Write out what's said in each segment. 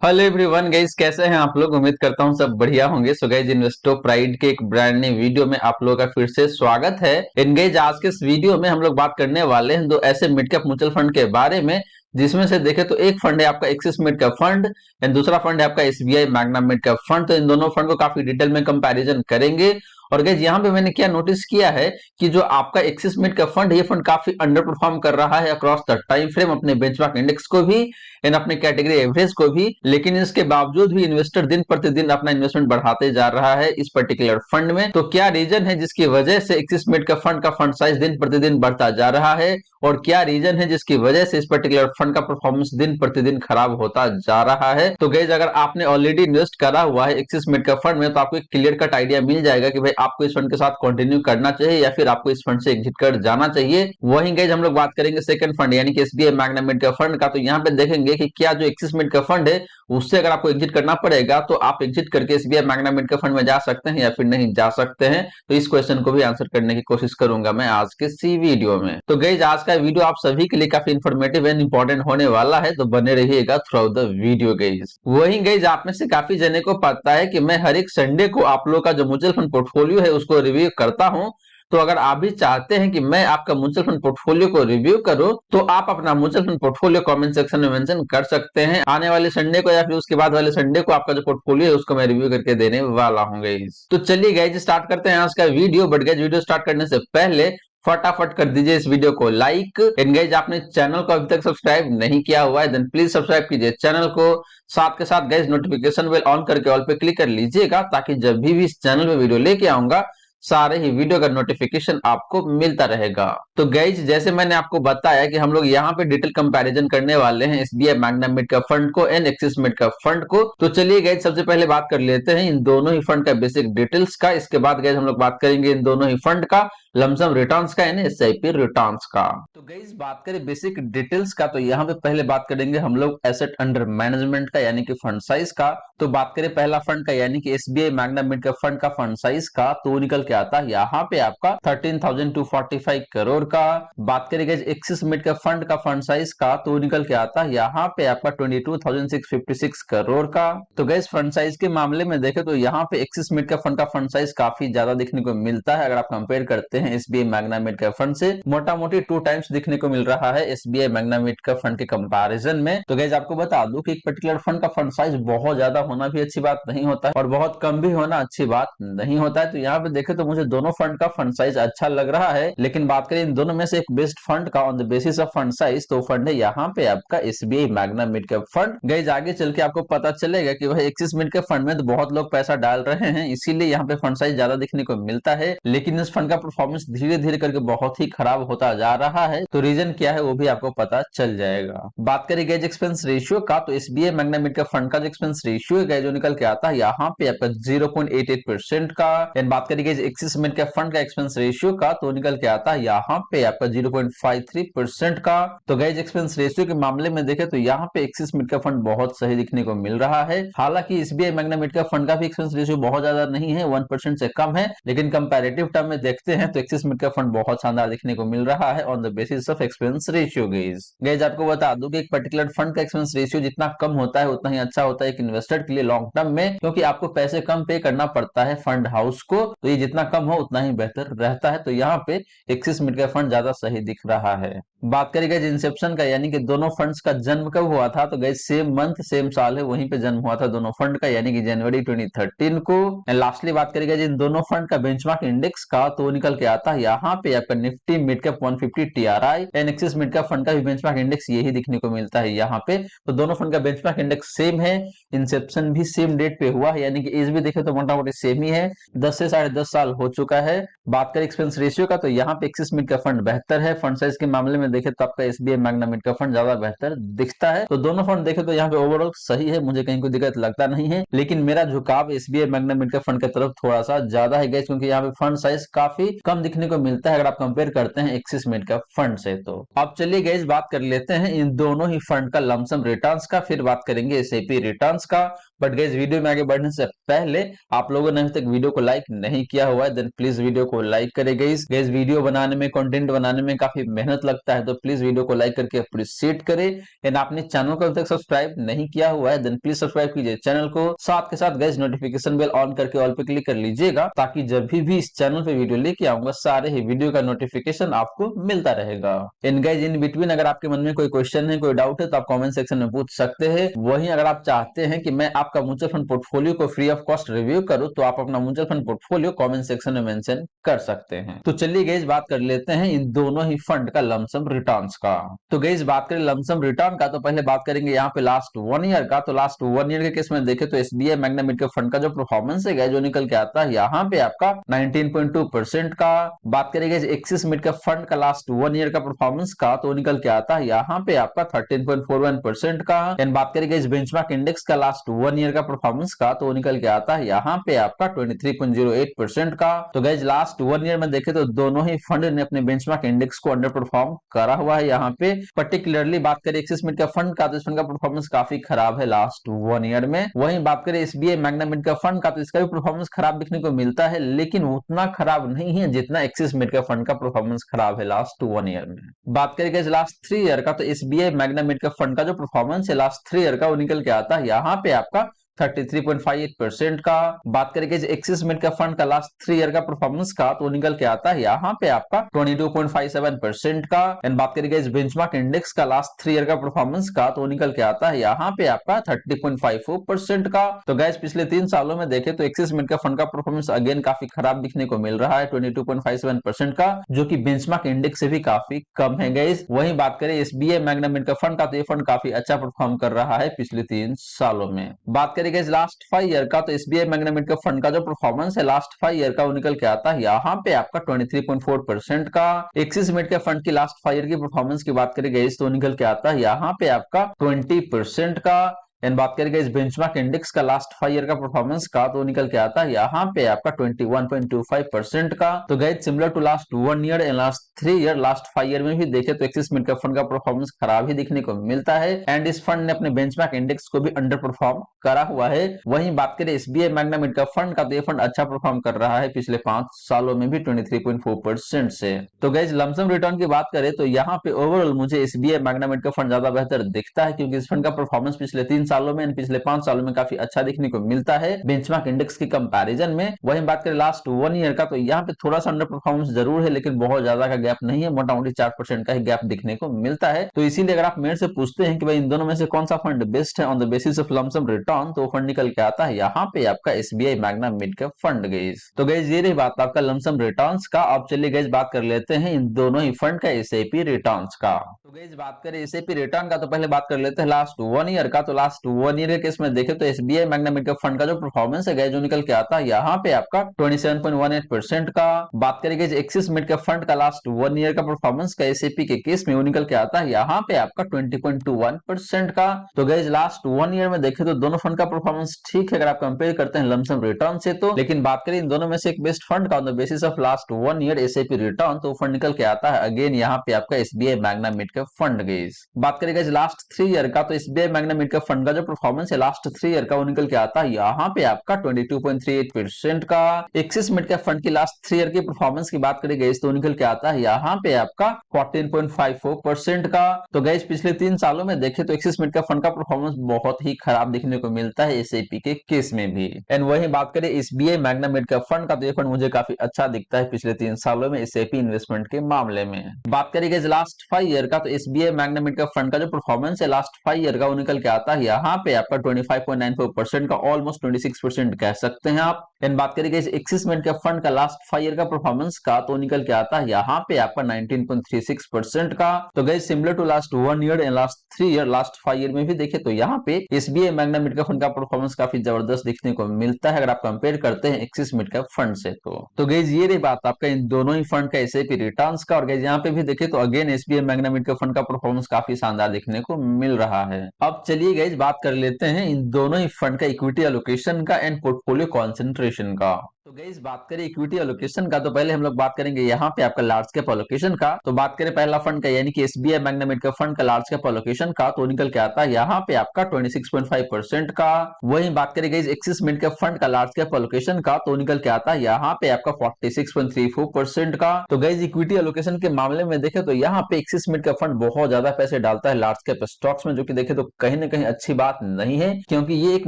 Hello everyone guys, कैसे हैं आप लोग। उम्मीद करता हूं सब बढ़िया होंगे। सो गाइस, इन्वेस्टो प्राइड के एक ब्रांड न्यू वीडियो में आप लोगों का फिर से स्वागत है। इन गाइस, आज के इस वीडियो में हम लोग बात करने वाले हैं दो ऐसे मिड कैप म्यूचुअल फंड के बारे में जिसमें से देखें तो एक फंड है आपका axis mid cap fund and दूसरा फंड है आपका SBI Magna mid cap fund. तो इन दोनों फंड को काफी डिटेल में कंपैरिजन करेंगे। और गाइस, यहाँ पे मैंने क्या नोटिस किया है कि जो आपका एक्सिस मिड कैप फंड है, ये फंड काफी अंडर परफॉर्म कर रहा है अक्रॉस द टाइम फ्रेम, अपने बेंचमार्क इंडेक्स को भी एंड अपने कैटेगरी एवरेज को भी। लेकिन इसके बावजूद भी इन्वेस्टर दिन प्रतिदिन अपना इन्वेस्टमेंट बढ़ाते जा रहा है इस पर्टिकुलर फंड में। तो क्या रीजन है जिसकी वजह से एक्सिस मिड का फंड साइज दिन प्रतिदिन बढ़ता जा रहा है, और क्या रीजन है जिसकी वजह से इस पर्टिकुलर फंड का परफॉर्मेंस दिन प्रतिदिन खराब होता जा रहा है। तो गाइस, अगर आपने ऑलरेडी इन्वेस्ट करा हुआ है एक्सिस मिड फंड में, तो आपको एक क्लियर कट आइडिया मिल जाएगा कि भाई आपको इस फंड के साथ कंटिन्यू करना चाहिए या फिर आपको इस फंड से एग्जिट कर जाना चाहिए। वहीं गाइस, हम लोग बात करेंगे सेकंड फंड यानी कि एसबीआई मैग्ना मिड फंड का। तो यहाँ पे देखेंगे कि क्या जो एक्सिस मिड फंड है उससे अगर आपको एग्जिट करना पड़ेगा तो आप एग्जिट करके एसबीआई मैग्ना मिड फंड में जा सकते हैं या फिर नहीं जा सकते हैं। तो इस क्वेश्चन को भी आंसर करने की कोशिश करूंगा मैं आज के इसी वीडियो में। तो गाइस, आज का वीडियो आप सभी के लिए काफी इंफॉर्मेटिव एंड इंपॉर्टेंट होने वाला है, तो बने रहिएगा through out the video guys. वहीं गाइस, आप में से काफी जने को पता है कि मैं हर एक संडे को आप लोग का जो म्यूचुअल फंड पोर्टफोलियो है उसको रिव्यू करता हूं। तो अगर आप भी चाहते हैं कि मैं आपका म्यूचुअल फंड पोर्टफोलियो को रिव्यू करूं, तो आप अपना mutual fund portfolio comment section में मेंशन कर सकते हैं। आने वाले संडे को या फिर उसके बाद वाले संडे को आपका जो पोर्टफोलियो है उसको मैं रिव्यू करके देने वाला हूं गाइस। तो चलिए गाइस, स्टार्ट करते हैं आज का video. But guys, video start करने से पहले फटाफट कर दीजिए इस वीडियो को लाइक एंड गाइस, आपने चैनल को अभी तक सब्सक्राइब नहीं किया हुआ है देन प्लीज सब्सक्राइब कीजिए चैनल को। साथ के साथ गाइस, नोटिफिकेशन बेल ऑन करके ऑल पे क्लिक कर लीजिएगा ताकि जब भी इस चैनल पे वीडियो लेके आऊंगा सारे ही वीडियो का नोटिफिकेशन आपको मिलता रहेगा। तो गाइज, जैसे मैंने आपको बताया कि हम लोग यहाँ पे डिटेल कंपैरिजन करने वाले हैं SBI Magna mid cap fund को and Axis mid cap fund को। तो चलिए गाइज, सबसे पहले बात कर लेते हैं इन दोनों ही फंड का बेसिक डिटेल्स का। इसके बाद गाइज हम लोग बात करेंगे इन दोनों ही फंड का लमसम रिटर्न्स का यानी एसआईपी रिटर्न्स का। तो गाइज, बात करें बेसिक डिटेल्स का, तो यहाँ पे पहले बात करेंगे हम लोग एसेट अंडर मैनेजमेंट का यानी कि फंड साइज का। तो बात करें पहला फंड का यानी कि SBI Magna mid cap fund का फंड साइज का, तो निकल के आता है यहाँ पे आपका 13,245 करोड़ का। बात करें guys axis mid cap fund का फंड साइज का, तो निकल के आता है यहाँ पे आपका 22,656 करोड़ का। तो गाइज, फंड साइज के मामले में देखें तो यहाँ पे एक्सिस मिड कैप फंड का फंड साइज काफी ज्यादा देखने को मिलता है। अगर आप कंपेयर करते हैं SBI Magna mid cap fund से, मोटा मोटी 2 टाइम्स दिखने को मिल रहा है SBI Magna mid cap fund के कंपैरिजन में। तो गाइज, आपको बता दूं कि एक पर्टिकुलर फंड का फंड साइज बहुत ज्यादा होना भी अच्छी बात नहीं होता है और बहुत कम भी होना अच्छी बात नहीं होता है। तो यहाँ पे देखें तो मुझे दोनों फंड का फंड साइज अच्छा लग रहा है, लेकिन बात करें इन दोनों में से एक बेस्ट फंड का on the basis of fund size, तो फंड है यहाँ पे आपका SBI Magna mid cap fund. Guys, आगे चल के आपको पता चलेगा कि भाई एक्सिस मिड कैप फंड में तो बहुत लोग पैसा डाल रहे हैं, इसीलिए यहाँ पे फंड साइज ज्यादा देखने को मिलता है, लेकिन इस फंड का परफॉर्मेंस धीरे धीरे करके बहुत ही खराब होता जा रहा है। तो रीजन क्या है वो भी आपको पता चल जाएगा। बात करें गाइज एक्सपेंस रेशियो का, तो SBI Magna mid cap fund का जो एक्सपेंस रेशियो है जो निकल के आता है यहाँ पे आपका 0.88% का। एंड बात करें guys axis mid cap fund का एक्सपेंस रेशियो का, तो निकल के आता है यहाँ पे आपका 0.53% का। तो गाइज, एक्सपेंस रेशियो के मामले में देखें तो यहाँ पे एक्सिस मिड कैप फंड बहुत सही दिखने को मिल रहा है। हालांकि SBI Magna mid cap fund का भी एक्सपेंस रेशियो बहुत ज्यादा नहीं है, 1% से कम है, लेकिन कंपैरेटिव टर्म में देखते हैं तो एक्सिस मिड कैप फंड बहुत शानदार दिखने को मिल रहा है on the basis of expense ratio. Guys, आपको बता दूं कि एक पर्टिकुलर फंड का एक्सपेंस रेशियो जितना कम होता है उतना ही अच्छा होता है एक इन्वेस्टर के लिए लॉन्ग टर्म में, क्योंकि आपको पैसे कम पे करना पड़ता है फंड हाउस को, तो ये जितना कम हो उतना ही बेहतर रहता है। तो यहाँ पे एक्सिस मिड कैप फंड ज्यादा सही दिख रहा है। बात करें गाइज इंसेप्शन का यानी कि दोनों फंड्स का जन्म कब हुआ था, तो गाइज सेम मंथ सेम साल है, वहीं पे जन्म हुआ था दोनों फंड का यानी कि जनवरी 2013 को। एंड लास्टली बात करेंगे इन दोनों फंड का बेंचमार्क इंडेक्स का, तो निकल के आता है यहाँ पे आपका Nifty mid cap 150 TRI and Axis mid cap fund का भी बेंचमार्क इंडेक्स यही दिखने को मिलता है यहाँ पे। तो दोनों फंड का बेंचमार्क इंडेक्स सेम है, इंसेप्शन भी सेम डेट पे हुआ है, यानी कि एज भी देखे तो मोटा मोटी सेम ही है, 10 से 10.5 साल हो चुका है। बात करें एक्सपेंस रेशियो का, तो यहाँ पे एक्सिस मिड का फंड बेहतर है, फंड साइज के मामले में देखे तो आपका एसबीआई मैग्ना मिड का फंड ज्यादा बेहतर दिखता है। तो दोनों फंड देखे तो यहाँ पे ओवरऑल सही है, मुझे कहीं कोई दिक्कत लगता नहीं है, लेकिन मेरा झुकाव एसबीआई मैग्ना मिड का फंड की तरफ थोड़ा सा ज्यादा है गाइस, क्योंकि यहाँ पे फंड साइज काफी कम कम दिखने को मिलता है अगर आप कंपेयर करते हैं एक्सिस मिड कैप फंड से। तो अब चलिए गाइस बात कर लेते हैं इन दोनों ही फंड का लमसम रिटर्न्स का, फिर बात करेंगे एसआईपी रिटर्न्स का। बट गाइस वीडियो में आगे बढ़ने से पहले आप लोगों ने अभी तक वीडियो को लाइक नहीं किया हुआ है देन प्लीज वीडियो को लाइक करें गाइस। वीडियो बनाने में, कंटेंट बनाने में काफी मेहनत लगता है, तो प्लीज वीडियो को लाइक करके अप्रिशिएट करें। एंड आपने चैनल को अभी तक सब्सक्राइब नहीं किया हुआ है देन प्लीज सब्सक्राइब कीजिए चैनल को, साथ के साथ गाइस नोटिफिकेशन बेल ऑन करके ऑल पे क्लिक कर लीजिएगा, ताकि जब भी इस चैनल पे वीडियो लेके आऊंगा सारे ही वीडियो का नोटिफिकेशन आपको मिलता रहेगा। एंड गाइस इन बिटवीन अगर आपके मन में कोई क्वेश्चन है, कोई डाउट है, तो आप कमेंट सेक्शन में पूछ सकते हैं। वहीं अगर आप चाहते हैं कि मैं आपका म्यूचुअल फंड पोर्टफोलियो को फ्री ऑफ कॉस्ट रिव्यू करूं, तो आप अपना mutual fund portfolio comment section में मेंशन कर सकते हैं। तो चलिए गाइस बात कर लेते हैं इन दोनों ही फंड का लमसम रिटर्न्स का। तो गाइस बात करें लमसम रिटर्न का, तो पहले बात करेंगे यहाँ पे लास्ट 1 ईयर का। तो लास्ट 1 ईयर के केस में देखें तो SBI Magna mid cap fund का जो परफॉर्मेंस है जो निकल के आता है यहाँ पे आपका 19.2% का। बात करेंगे एक्सिस मिड कैप फंड का लास्ट 1 ईयर का परफॉर्मेंस का, तो निकल के आता है यहाँ पे आपका 13.41% का। एंड बात करेंगे इस बेंचमार्क इंडेक्स का लास्ट 1 ईयर का परफॉर्मेंस का, तो निकल के आता है यहाँ पे आपका 23.08% का। तो गाइज लास्ट 1 ईयर में देखें तो दोनों ही फंड ने अपने बेंचमार्क इंडेक्स को अंडर परफॉर्म करा हुआ है। यहाँ पे पर्टिकुलरली बात करें एक्सिस मिड कैप फंड का, तो इस फंड का परफॉर्मेंस काफी खराब है लास्ट 1 ईयर में। वहीं बात करें SBI Magna mid cap fund का, तो इसका भी परफॉर्मेंस खराब दिखने को मिलता है, लेकिन उतना खराब नहीं है जितना एक्सिस मिड कैप फंड का परफॉर्मेंस खराब है लास्ट 1 ईयर में। बात करेंगे लास्ट 3 ईयर का, तो SBI Magna mid cap fund का जो परफॉर्मेंस है लास्ट 3 ईयर का, वो निकल के आता है यहाँ पे आपका 33.58% का। बात करेंगे एक्सिस मिड कैप फंड का लास्ट 3 ईयर का परफॉर्मेंस का, तो निकल के आता है यहाँ पे आपका 22.57% का। एंड बात करेंगे बेंचमार्क इंडेक्स का लास्ट 3 ईयर का परफॉर्मेंस का, तो निकल के आता है यहाँ पे आपका 30.54% का। तो गैस पिछले 3 सालों में देखे तो एक्सिस मिड कैप फंड का परफॉर्मेंस अगेन काफी खराब दिखने को मिल रहा है 22.57% का, जो कि बेंचमार्क इंडेक्स से भी काफी कम है गैस। वहीं बात करें SBI Magna mid cap fund का, तो ये फंड काफी अच्छा परफॉर्म कर रहा है पिछले 3 सालों में। बात करें लास्ट 5 ईयर का, तो SBI Magna mid cap fund का जो परफॉर्मेंस है लास्ट 5 ईयर का, वो निकल के आता है यहाँ पे आपका 23.4% का। एक्सिस मिड कैप फंड की लास्ट 5 ईयर की परफॉर्मेंस की बात करें तो निकल के आता है यहाँ पे आपका 20% का। एंड बात करेंगे इस बेंचमार्क इंडेक्स का लास्ट 5 ईयर का परफॉर्मेंस का, तो निकल के आता है यहाँ पे आपका 21.25% का। तो guys similar to last 1 year and last 3 year, last 5 year में भी देखे तो एक्सिस मिड कैप फंड का परफॉर्मेंस खराब ही दिखने को मिलता है। एंड इस फंड ने अपने बेंचमार्क इंडेक्स को भी अंडर परफॉर्म करा हुआ है। वहीं बात करें SBI Magna mid cap fund का, तो ये फंड अच्छा परफॉर्म कर रहा है पिछले 5 सालों में भी 23.4% से। तो गाइस लमसम रिटर्न की बात करें तो यहाँ पे ओवरऑल मुझे SBI Magna mid cap fund ज्यादा बेहतर दिखता है, क्योंकि इस फंड का परफॉर्मेंस पिछले 3 सालों में पिछले 5 सालों में काफी अच्छा दिखने को मिलता है बेंचमार्क इंडेक्स के कंपैरिजन में। वहीं बात करें लास्ट 1 ईयर का, तो यहाँ पे थोड़ा सा अंडर परफॉर्मेंस जरूर है, लेकिन बहुत ज्यादा का गैप नहीं है, मोटा मोटी 4% का ही गैप दिखने को मिलता है। तो इसीलिए अगर आप मेरे से पूछते हैं कि भाई इन दोनों में से कौन सा फंड बेस्ट है on the basis of lump sum return, तो फंड निकल के आता है यहाँ पे आपका SBI Magna mid cap fund guys. तो गाइस ये रही बात आपका लमसम रिटर्न्स का। अब चलिए गाइस बात कर लेते हैं इन दोनों ही फंड का एसआईपी रिटर्न्स का। तो गाइस बात करें एसआईपी रिटर्न का, तो पहले बात कर लेते हैं लास्ट 1 ईयर का। तो लास्ट 1 ईयर के केस में देखें तो SBI Magna mid cap fund का जो परफॉर्मेंस है जो निकल के आता है यहाँ पे आपका 27.18% का। बात करेंगे एक्सिस मिड कैप फंड का लास्ट 1 ईयर का परफॉर्मेंस का एसआईपी के केस में वो निकल के आता है यहाँ पे आपका 20.21% का। तो गाइस लास्ट 1 ईयर में देखें तो दोनों फंड का परफॉर्मेंस ठीक है अगर आप कंपेयर करते हैं लमसम रिटर्न से, तो लेकिन बात करें इन दोनों में से एक बेस्ट फंड का on the basis of last 1 year SIP return, तो फंड निकल के आता है अगेन यहाँ पे आपका SBI Magna mid cap fund guys. बात करें गाइस लास्ट 3 ईयर का, तो SBI Magna mid cap fund का जो परफॉर्मेंस है लास्ट 3 ईयर का, वो निकल के आता है यहाँ पे आपका 22.38% का। एक्सिस मिड कैप फंड की लास्ट 3 ईयर की परफॉर्मेंस की बात करें गाइस तो निकल के आता है यहाँ पे आपका 14.54% का। तो गाइस पिछले 3 सालों में देखें तो एक्सिस मिड कैप फंड का परफॉर्मेंस बहुत ही खराब दिखने को मिलता है एसआईपी के केस में भी। एंड वही बात करें SBI Magna mid cap fund का, तो ये फंड मुझे काफी अच्छा दिखता है पिछले 3 सालों में एसआईपी इन्वेस्टमेंट के मामले में। बात करेंगे लास्ट 5 ईयर का, तो SBI Magna mid cap fund का जो परफॉर्मेंस है लास्ट 5 ईयर का, वो निकल के आता है यहाँ पे आपका 25.94% का, ऑलमोस्ट 26% कह सकते हैं आप। एंड बात करेंगे एक्सिस मिड कैप फंड का लास्ट 5 ईयर का परफॉर्मेंस का, तो निकल के आता है यहाँ पे आपका 19.36% का। तो guys similar to last 1 year and last 3 year, last 5 year में भी देखे तो यहाँ पे SBI Magna mid cap fund का परफॉर्मेंस काफी जबरदस्त दिखने को मिलता है अगर आप कंपेयर करते हैं एक्सिस मिड कैप फंड से। तो गाइस ये रही बात आपका इन दोनों ही फंड का एसआईपी रिटर्न्स का। और गाइस यहाँ पे भी देखे तो again SBI Magna mid cap fund का परफॉर्मेंस काफी शानदार दिखने को मिल रहा है। अब चलिए गाइस बात कर लेते हैं इन दोनों ही फंड का इक्विटी एलोकेशन का एंड पोर्टफोलियो कॉन्सेंट्रेशन का। तो गाइस बात करें इक्विटी एलोकेशन का, तो पहले हम लोग बात करेंगे यहाँ पे आपका लार्ज कैप एलोकेशन का। तो बात करें पहला फंड का यानी कि SBI Magna mid cap fund का लार्ज कैप एलोकेशन का, तो निकल के आता है यहाँ पे आपका 26.5% का। वहीं बात करें guys axis mid cap fund का लार्ज कैप एलोकेशन का, तो निकल के आता है यहाँ पे आपका 46.34% का। तो गाइस इक्विटी एलोकेशन के मामले में देखें तो यहाँ पे एक्सिस मिड कैप फंड बहुत ज्यादा पैसे डालता है लार्ज कैप स्टॉक्स में, जो कि देखे तो कहीं ना कहीं अच्छी बात नहीं है, क्योंकि ये एक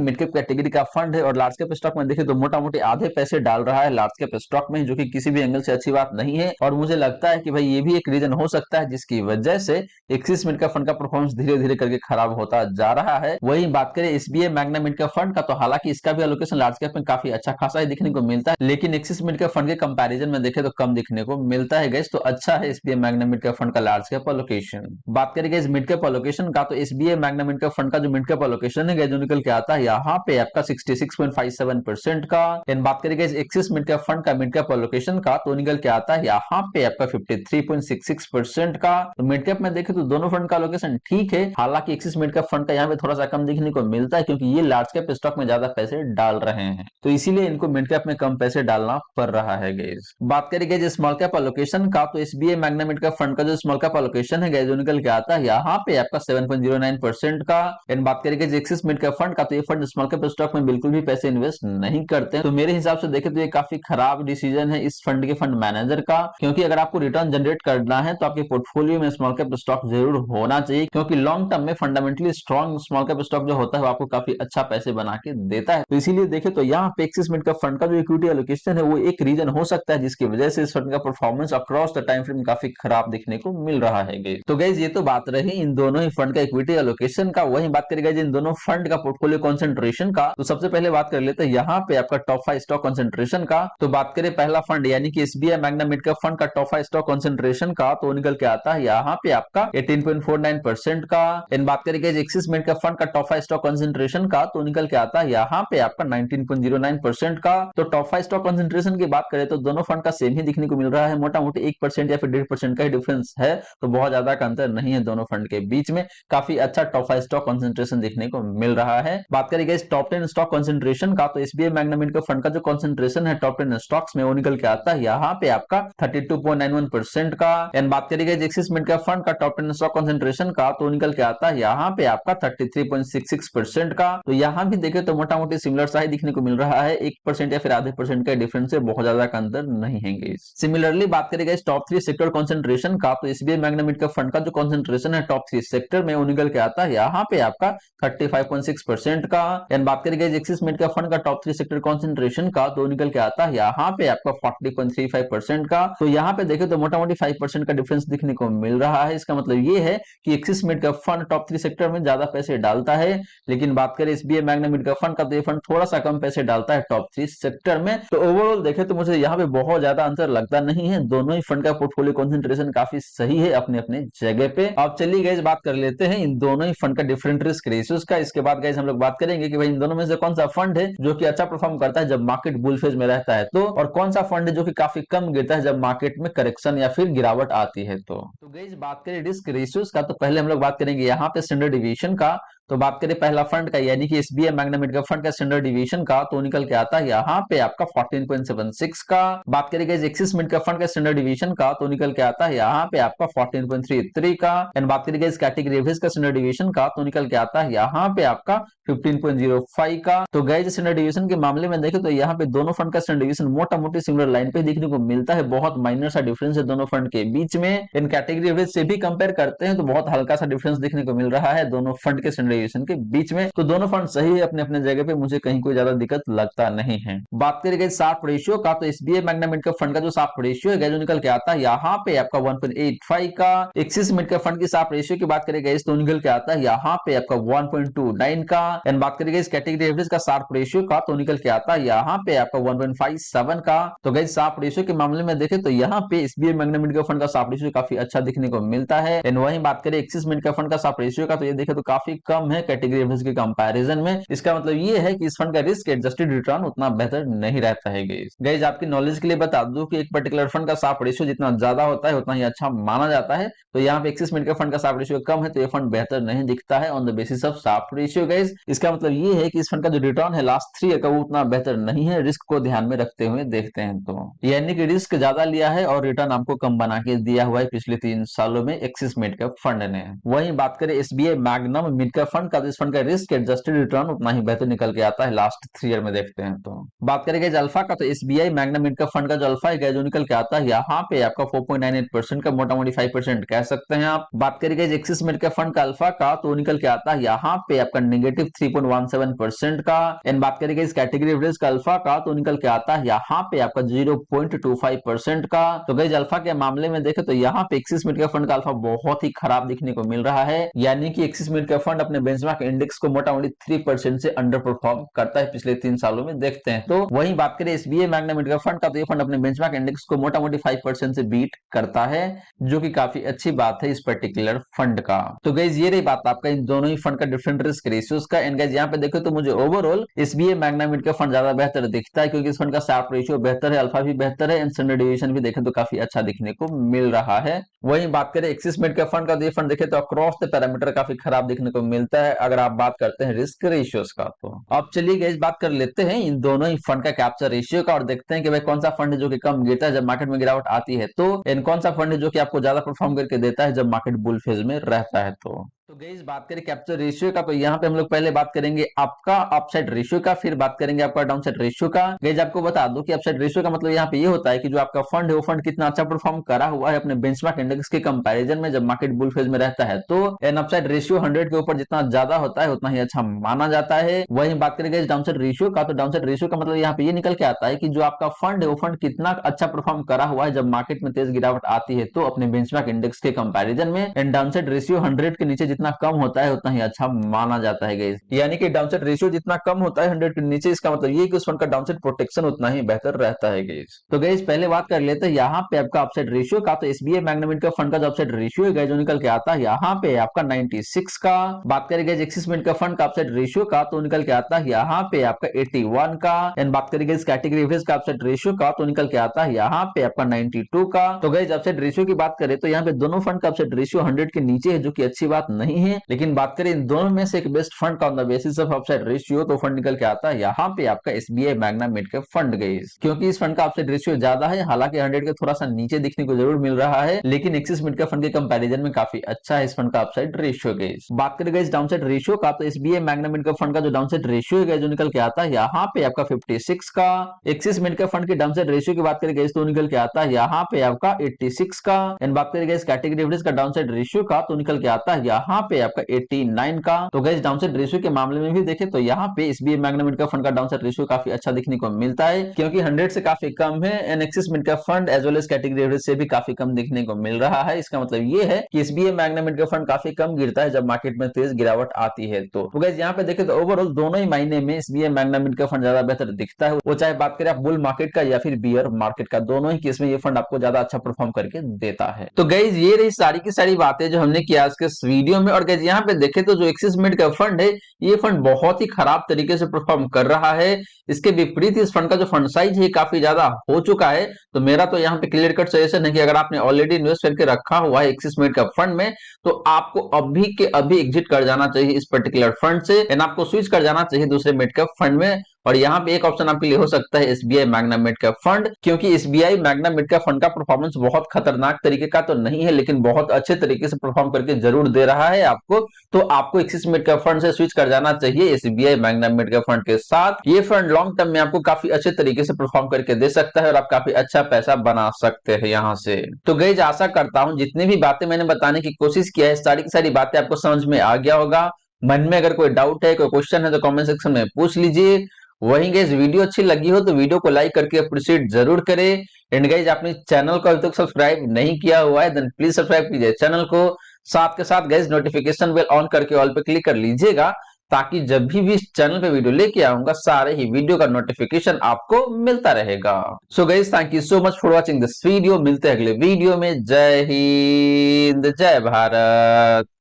मिड कैप कैटेगरी का फंड है और लार्ज कैप स्टॉक में देखे तो मोटा मोटी आधे पैसे डाल रहा है लार्ज कैप स्टॉक में, जो कि किसी भी एंगल से अच्छी बात नहीं है। और मुझे लगता है कि भाई ये भी एक रीजन हो सकता है जिसकी वजह से एक्सिस मिड कैप फंड का परफॉर्मेंस धीरे धीरे करके खराब होता जा रहा है। वहीं बात करें SBI Magna mid cap fund का, तो हालांकि इसका भी एलोकेशन लार्ज कैप में काफी अच्छा खासा ही दिखने को मिलता है, लेकिन एक्सिस मिड कैप फंड के कंपैरिजन में देखे तो कम दिखने को मिलता है गाइस। तो अच्छा है SBI Magna mid cap fund का लार्ज कैप एलोकेशन। बात करें गाइस मिड कैप एलोकेशन का, तो SBI Magna mid cap fund का जो मिड कैप एलोकेशन है जो निकल के आता है यहाँ पे आपका 66.57% का। एंड बात करें guys axis mid cap fund का मिड कैप एलोकेशन का, तो निकल के आता है यहाँ पे आपका 53.66% का। तो मिड कैप में देखें तो दोनों फंड का एलोकेशन ठीक है, हालांकि एक्सिस मिड कैप फंड का यहाँ पे थोड़ा सा कम दिखने को मिलता है, क्योंकि ये लार्ज कैप स्टॉक में ज्यादा पैसे डाल रहे हैं, तो इसीलिए इनको मिड कैप में कम पैसे डालना पड़ रहा है गाइस। बात करें गाइस स्मॉल कैप एलोकेशन का, तो SBI Magna mid cap fund का जो स्मॉल कैप एलोकेशन है गाइस जो निकल के आता है यहाँ पे आपका 7.09% का। एंड बात करें guys axis mid cap fund का, तो ये फंड स्मॉल कैप स्टॉक में बिल्कुल भी पैसे इन्वेस्ट नहीं करते, तो मेरे हिसाब से देखें तो ये काफी खराब डिसीजन है इस फंड के फंड मैनेजर का, क्योंकि अगर आपको रिटर्न जनरेट करना है तो आपके पोर्टफोलियो में स्मॉल कैप स्टॉक जरूर होना चाहिए, क्योंकि लॉन्ग टर्म में fundamentally strong small cap stock जो होता है वो आपको काफी अच्छा पैसे बना के देता है। तो इसीलिए देखें तो यहाँ पे एक्सिस मिड कैप फंड का जो इक्विटी एलोकेशन है वो एक रीजन हो सकता है जिसकी वजह से इस फंड का performance across the time frame काफी खराब देखने को मिल रहा है गाइस। तो गाइस ये तो बात रही इन दोनों ही फंड का इक्विटी एलोकेशन का। वहीं बात करेगा इन दोनों फंड का पोर्टफोलियो कंसंट्रेशन का, तो सबसे पहले बात कर लेते हैं यहाँ पे आपका टॉप 5 स्टॉक कंसंट्रेशन का। तो बात करें पहला फंड यानी कि SBI Magna mid cap fund का टॉप 5 स्टॉक कंसंट्रेशन का, तो निकल के आता है यहाँ पे आपका 18.49% का। एंड बात करेंगे एक्सिस मिड कैप फंड का टॉप 5 स्टॉक कंसंट्रेशन का, तो निकल के आता है यहाँ पे आपका 19.09% का। तो टॉप 5 स्टॉक कंसंट्रेशन की बात करें तो दोनों फंड का सेम ही दिखने को मिल रहा है, मोटा मोटी 1% या फिर 1.5% का ही डिफरेंस है, तो बहुत ज्यादा का अंतर नहीं है दोनों फंड के बीच में। काफी अच्छा टॉप 5 स्टॉक कंसंट्रेशन देखने को मिल रहा है। बात करेंगे इस टॉप 10 स्टॉक कंसंट्रेशन का, तो SBI Magna mid cap fund का जो कंसंट्रेशन है टॉप 10 स्टॉक्स में वो निकल के आता है यहाँ पे आपका 32.91% का। एंड बात करेंगे एक्सिस मिड कैप फंड का टॉप 10 स्टॉक कंसंट्रेशन का, तो निकल के आता है यहाँ पे आपका 33.66% का। तो यहाँ भी देखे तो मोटा मोटी सिमिलर सा ही दिखने को मिल रहा है, 1% या फिर आधे परसेंट का डिफरेंस है, बहुत ज्यादा का अंतर नहीं है। सिमिलरली बात करेंगे इस टॉप 3 सेक्टर कंसंट्रेशन का, तो SBI Magna mid cap fund का जो कंसंट्रेशन है टॉप 3 सेक्टर में वो निकल के आता है यहाँ पे आपका 35.6% का। एंड बात करेंगे एक्सिस मिड कैप फंड का टॉप 3 सेक्टर कंसंट्रेशन का, तो निकल के आता है यहाँ पे आपका 40.35% का। तो यहाँ पे देखे तो मोटा मोटी 5% का डिफरेंस दिखने को मिल रहा है। इसका मतलब ये है कि axis mid cap fund top 3 sector में ज्यादा पैसे डालता है, लेकिन बात करें SBI Magna mid cap fund का, तो ये फंड थोड़ा सा कम पैसे डालता है टॉप 3 सेक्टर में। तो ओवरऑल देखे तो मुझे यहाँ पे बहुत ज्यादा अंतर लगता नहीं है, दोनों ही फंड का पोर्टफोलियो कंसंट्रेशन काफी सही है अपने अपने जगह पे। अब चलिए गाइस बात कर लेते हैं इन दोनों ही फंड का डिफरेंट रिस्क रेशियोज का। इसके बाद गाइस हम लोग बात करेंगे कि भाई इन दोनों में से कौन सा फंड है जो कि अच्छा परफॉर्म करता है जब मार्केट बुल फेज में रहता है, तो और कौन सा फंड है जो कि काफी कम गिरता है जब मार्केट में करेक्शन या फिर गिरावट आती है। तो गाइस बात करें रिस्क रेशियोज का, तो पहले हम लोग बात करेंगे यहाँ पे स्टैंडर्ड डिवीजन का। तो बात करें पहला फंड का यानी कि SBI Magna mid cap fund का स्टैंडर्ड डिवीजन का, तो निकल के आता है यहाँ पे आपका 14.76 का। बात करेंगे एक्सिस मिड कैप फंड का स्टैंडर्ड डिवीजन का, तो निकल के आता है यहाँ पे आपका 14.33 का। एंड बात करेंगे इस कैटेगरी एवरेज का स्टैंडर्ड डिवीजन का, तो निकल के आता है यहाँ पे आपका 15.05 का। तो गाइस स्टैंडर्ड डिवीजन के मामले में देखें तो यहाँ पे दोनों फंड का स्टैंडर्ड डिवीजन मोटा मोटी सिमिलर लाइन पे देखने को मिलता है, बहुत माइनर सा डिफरेंस है दोनों फंड के बीच में। इन कैटेगरी एवरेज से भी कंपेयर करते हैं तो बहुत हल्का सा डिफरेंस देखने को मिल रहा है दोनों फंड के स्टैंडर्ड डिवीजन के बीच में। तो दोनों फंड सही है अपने अपने जगह पे, मुझे कहीं कोई ज्यादा दिक्कत लगता नहीं है। बात करेंगे शार्प रेशियो का, तो SBI Magna mid cap fund का जो शार्प रेशियो है जो निकल के आता है यहाँ पे आपका 1.85 का। एक्सिस मिड कैप फंड की शार्प रेशियो की बात करेंगे तो निकल के आता है यहाँ पे आपका 1.29 का। एंड बात करेंगे इस कैटेगरी एवरेज का शार्प रेशियो का, तो निकल के आता है यहाँ पे आपका 1.57 का। तो गाइस शार्प रेशियो के मामले में देखें तो यहाँ पे SBI Magna mid cap fund का शार्प रेशियो काफी अच्छा दिखने को मिलता है। एंड वहीं बात करें एक्सिस मिड कैप फंड का शार्प रेशियो का, तो ये देखें तो काफी कम कम है कैटेगरी एवरेज के कंपैरिजन में। इसका मतलब ये है कि इस फंड का रिस्क एडजस्टेड रिटर्न उतना बेहतर नहीं रहता है गाइस। आपकी नॉलेज के लिए बता दूं कि एक पर्टिकुलर फंड का साफ रेशियो जितना ज्यादा होता है उतना ही अच्छा माना जाता है। तो यहाँ पे एक्सिस मिड का फंड का साफ रेशियो कम है तो ये फंड बेहतर नहीं दिखता है ऑन द बेसिस ऑफ साफ रेशियो गाइस। इसका मतलब ये है कि इस फंड का जो रिटर्न है लास्ट 3 ईयर का वो उतना बेहतर नहीं है, रिस्क को ध्यान में रखते हुए देखते हैं तो। यानी कि रिस्क ज्यादा लिया है और रिटर्न आपको कम बना के दिया हुआ है पिछले 3 सालों में एक्सिस मिड कैप फंड ने। वहीं बात करें SBI Magnum mid cap fund का, तो इस फंड का रिस्क एडजस्टेड रिटर्न उतना ही बेहतर निकल के आता है लास्ट 3 ईयर में देखते हैं तो। बात करेंगे अल्फा का, तो SBI Magnum mid cap fund का जो अल्फा है जो निकल के आता है यहाँ पे आपका 4.98% का, मोटा मोटी 5% कह सकते हैं आप। बात करेंगे एक्सिस मिड कैप फंड का अल्फा का, तो निकल के आता है यहाँ पे आपका नेगेटिव 3.17% का। एंड बात करेंगे इस कैटेगरी एवरेज का अल्फा का, तो निकल के आता है यहाँ पे आपका 0.25% का। तो गाइस अल्फा के मामले में देखें तो यहाँ पे एक्सिस मिड कैप फंड का अल्फा बहुत ही खराब दिखने को मिल रहा है, यानी कि एक्सिस मिड कैप फंड अपने बेंचमार्क इंडेक्स को मोटा मोटी 3% से अंडर परफॉर्म करता है पिछले 3 सालों में देखते हैं तो। वहीं बात करें SBI Magnum mid cap fund का, तो ये फंड अपने बेंचमार्क इंडेक्स को मोटा मोटी 5% से बीट करता है, जो कि काफी अच्छी बात है इस पर्टिकुलर फंड का। तो गाइस ये रही बात आपका इन दोनों ही फंड का डिफरेंट रिस्क रेशियोज का। एंड गाइस यहाँ पे देखो तो मुझे overall SBI Magnum mid cap fund ज्यादा बेहतर दिखता है, क्योंकि इस फंड का शार्प रेशियो बेहतर है, अल्फा भी बेहतर है, एंड स्टैंडर्ड डिविएशन भी देखें तो काफी अच्छा दिखने को मिल रहा है। वहीं बात करें एक्सिस मिड कैप फंड का, तो ये फंड देखे तो अक्रॉस द पैरामीटर काफी खराब देखने को मिलता है अगर आप बात करते हैं रिस्क रेशियोज का तो। अब चलिए गाइस बात कर लेते हैं इन दोनों ही फंड का कैप्चर रेशियो का, और देखते हैं कि भाई कौन सा फंड है जो कि कम गिरता है जब मार्केट में गिरावट आती है तो, एंड कौन सा फंड है जो कि आपको ज्यादा परफॉर्म करके देता है जब मार्केट बुल फेज में रहता है तो गाइस बात करें कैप्चर रेशियो का, तो यहाँ पे हम लोग पहले बात करेंगे आपका अपसाइड रेशियो का, फिर बात करेंगे आपका डाउनसाइड रेशियो का। गाइस आपको बता दूं कि अपसाइड रेशियो का मतलब यहाँ पे ये होता है कि जो आपका फंड है वो फंड कितना अच्छा परफॉर्म करा हुआ है अपने बेंचमार्क इंडेक्स के कंपैरिजन में जब मार्केट बुल फेज में रहता है तो। एन अपसाइड रेशियो 100 के ऊपर जितना ज्यादा होता है उतना ही अच्छा माना जाता है। वहीं बात करेंगे डाउनसाइड रेशियो का, तो डाउनसाइड रेशियो का मतलब यहाँ पे ये निकल के आता है कि जो आपका फंड है वो फंड कितना अच्छा परफॉर्म करा हुआ है जब मार्केट में तेज गिरावट आती है तो अपने बेंचमार्क इंडेक्स के कंपैरिजन में। एंड डाउनसाइड रेशियो 100 के नीचे जितना कम होता है उतना ही अच्छा माना जाता है गाइस। यानी कि डाउनसाइड रेशियो जितना कम होता है 100 के नीचे, इसका मतलब ये कि उस फंड का डाउनसाइड प्रोटेक्शन उतना ही बेहतर रहता है गाइस। तो गाइस पहले बात कर लेते हैं यहाँ पे आपका अपसाइड रेशियो का, तो SBI Magnum mid cap fund का जो अपसाइड रेशियो है गाइस जो निकल के आता है यहाँ पे आपका 96 का। बात करेंगे एक्सिस मिड कैप फंड का अपसाइड रेशियो का, तो निकल के आता है यहाँ पे आपका 81 का। एंड बात करेंगे इस कैटेगरी एवरेज का अपसाइड रेशियो का, तो निकल के आता है यहाँ पे आपका 92 का। तो गाइस अपसाइड रेशियो की बात करें तो यहाँ पे दोनों फंड का अपसाइड रेशियो 100 के नीचे है, जो कि अच्छी बात नहीं है, लेकिन बात करें दोनों में से एक बेस्ट फंड का on the basis of upside ratio, तो फंड निकल के आता है यहाँ पे आपका SBI Magnum mid cap fund guys, क्योंकि इस फंड का अपसाइड रेशियो ज्यादा है, हालांकि 100 के थोड़ा सा नीचे दिखने को जरूर मिल रहा है, लेकिन एक्सिस मिड कैप फंड के कंपैरिजन में काफी अच्छा है इस फंड का अपसाइड रेशियो गाइस। बात करें गाइस डाउनसाइड रेशियो का, तो SBI Magnum mid cap fund का जो डाउनसाइड रेशियो है जो निकल के आता है यहाँ पे आपका 56 का। एक्सिस मिड कैप फंड के डाउनसाइड रेशियो की बात करें गाइस तो निकल के आता है यहाँ पे आपका 86 का। एंड बात करें गाइस कैटेगरी एवरेज का डाउनसाइड रेशियो का, तो निकल के आता है यहाँ पे आपका 89 का। तो गाइस डाउनसाइड रेशियो के मामले में भी देखें तो यहाँ पे SBI Magnum mid cap fund का डाउनसाइड रेशियो काफी अच्छा दिखने को मिलता है, क्योंकि 100 से काफी कम है, and Axis mid cap fund as well as category average से भी काफी कम दिखने को मिल रहा है। इसका मतलब ये है कि SBI Magnum mid cap fund काफी कम गिरता है जब मार्केट में तेज गिरावट आती है तो गाइस यहाँ पे देखें तो ओवरऑल दोनों ही मायने में SBI Magnum mid cap fund ज्यादा बेहतर दिखता है, वो चाहे बात करें आप बुल मार्केट का या फिर बियर मार्केट का, दोनों ही केस में ये फंड आपको ज्यादा अच्छा परफॉर्म करके देता है। तो गाइस ये रही सारी की सारी बातें जो हमने किया आज के इस वीडियो में। और गाइस यहाँ पे देखें तो जो एक्सिस मिड कैप फंड है ये फंड बहुत ही खराब तरीके से परफॉर्म कर रहा है। इसके विपरीत इस फंड का जो फंड साइज है काफी ज्यादा हो चुका है। तो मेरा तो यहाँ पे क्लियर कट सजेशन है कि अगर आपने ऑलरेडी इन्वेस्ट करके रखा हुआ है एक्सिस मिड कैप फंड में, तो आपको अभी के अभी एग्जिट कर जाना चाहिए इस पर्टिकुलर फंड से, एंड आपको स्विच कर जाना चाहिए दूसरे मिड कैप फंड में। और यहाँ पे एक ऑप्शन आपके लिए हो सकता है SBI Magnum mid cap fund, क्योंकि SBI Magnum mid cap fund का परफॉर्मेंस बहुत खतरनाक तरीके का तो नहीं है, लेकिन बहुत अच्छे तरीके से परफॉर्म करके जरूर दे रहा है आपको। तो आपको एक्सिस मिड कैप फंड से स्विच कर जाना चाहिए SBI Magnum mid cap fund के साथ। ये फंड लॉन्ग टर्म में आपको काफी अच्छे तरीके से परफॉर्म करके दे सकता है और आप काफी अच्छा पैसा बना सकते हैं यहाँ से। तो गाइस आशा करता हूँ जितनी भी बातें मैंने बताने की कोशिश किया है सारी की सारी बातें आपको समझ में आ गया होगा। मन में अगर कोई डाउट है, कोई क्वेश्चन है, तो कमेंट सेक्शन में पूछ लीजिए। वहीं गाइस वीडियो अच्छी लगी हो तो वीडियो को लाइक करके अप्रिशिएट जरूर करें। एंड गाइस आपने चैनल को अभी तक सब्सक्राइब नहीं किया हुआ है देन प्लीज सब्सक्राइब कीजिए चैनल को। साथ के साथ गाइस नोटिफिकेशन बेल ऑन करके ऑल पे क्लिक कर लीजिएगा, ताकि जब भी इस चैनल पे वीडियो लेके आऊंगा सारे ही वीडियो का नोटिफिकेशन आपको मिलता रहेगा। So guys thank you so much for watching this video. मिलते हैं अगले वीडियो में। जय हिंद, जय भारत।